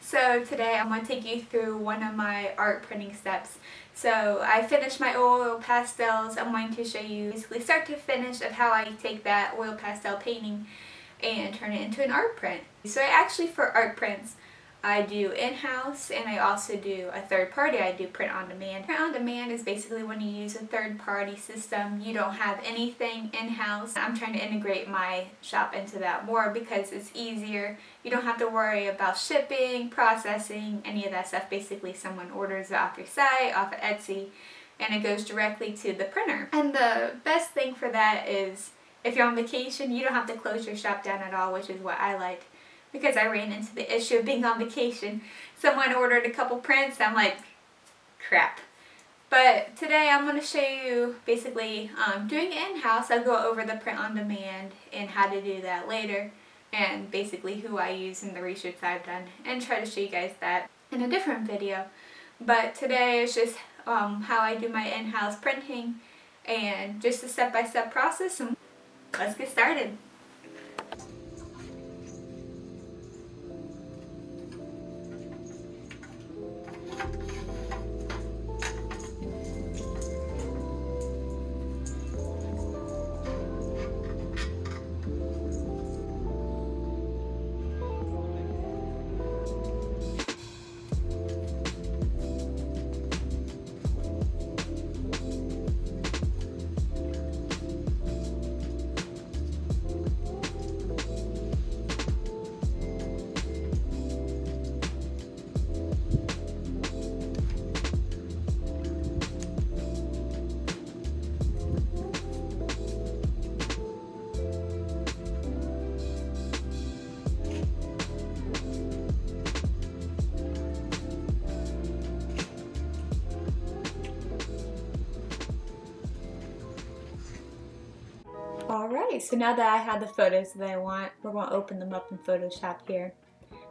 So today I'm going to take you through one of my art printing steps. So I finished my oil pastels. I'm going to show you basically start to finish of how I take that oil pastel painting and turn it into an art print. So for art prints, I do in-house and I also do a third party. I do print on demand. Print on demand is basically when you use a third party system. You don't have anything in-house. I'm trying to integrate my shop into that more because it's easier. You don't have to worry about shipping, processing, any of that stuff. Basically someone orders it off your site, off of Etsy, and it goes directly to the printer. And the best thing for that is if you're on vacation, you don't have to close your shop down at all, which is what I like. Because I ran into the issue of being on vacation. Someone ordered a couple prints, I'm like, crap. But today I'm going to show you basically doing it in-house. I'll go over the print on demand and how to do that later. And basically who I use and the research I've done. And try to show you guys that in a different video. But today is just how I do my in-house printing. And just a step-by-step process. And let's get started. Alright, so now that I have the photos that I want, we're going to open them up in Photoshop here.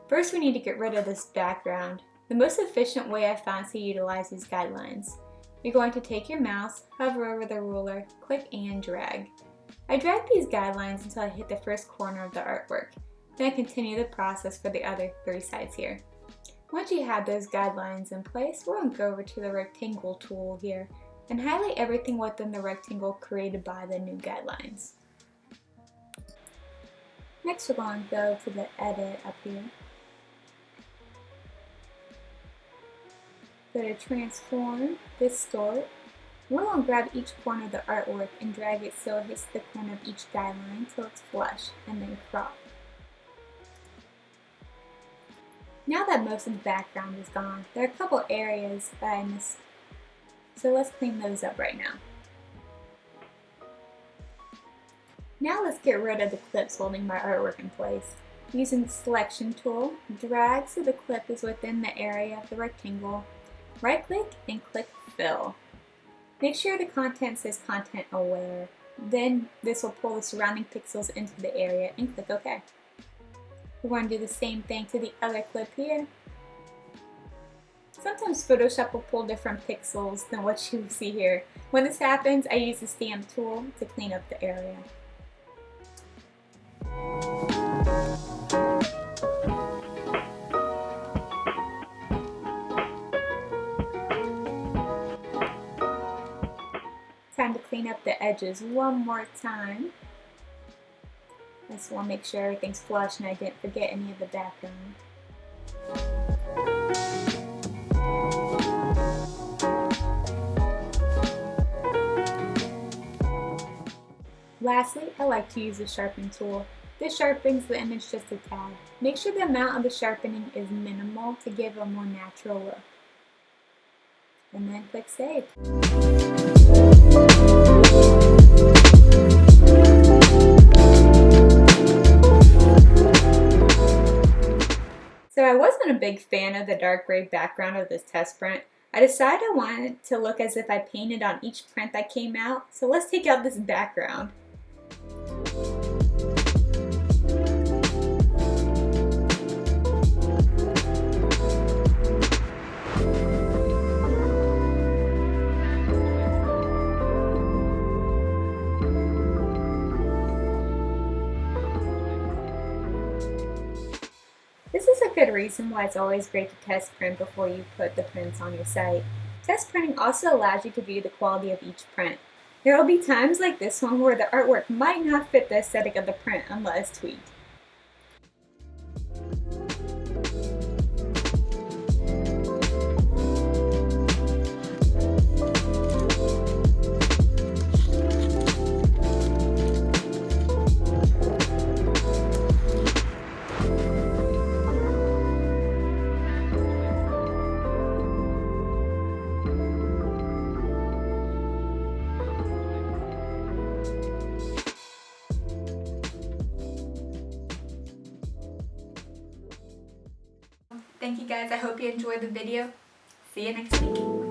First we need to get rid of this background. The most efficient way I found to utilize these guidelines. You're going to take your mouse, hover over the ruler, click and drag. I drag these guidelines until I hit the first corner of the artwork. Then I continue the process for the other 3 sides here. Once you have those guidelines in place, we're going to go over to the rectangle tool here and highlight everything within the rectangle created by the new guidelines. Next we're going to go to the edit up here. Go to transform, distort. We're going to grab each corner of the artwork and drag it so it hits the corner of each guideline till it's flush, and then crop. Now that most of the background is gone, there are a couple areas that I missed. So let's clean those up right now. Now let's get rid of the clips holding my artwork in place. Using the selection tool, drag so the clip is within the area of the rectangle. Right click and click fill. Make sure the content says content aware. Then this will pull the surrounding pixels into the area and click OK. We're going to do the same thing to the other clip here. Sometimes Photoshop will pull different pixels than what you see here. When this happens, I use the stamp tool to clean up the area. Time to clean up the edges one more time. I just want to make sure everything's flush and I didn't forget any of the background. Lastly, I like to use the sharpen tool. This sharpens the image just a tad. Make sure the amount of the sharpening is minimal to give a more natural look. And then click save. So I wasn't a big fan of the dark gray background of this test print. I decided I wanted it to look as if I painted on each print that came out, so let's take out this background. good reason why it's always great to test print before you put the prints on your site. Test printing also allows you to view the quality of each print. There will be times like this one where the artwork might not fit the aesthetic of the print unless tweaked. Thank you guys. I hope you enjoyed the video. See you next week.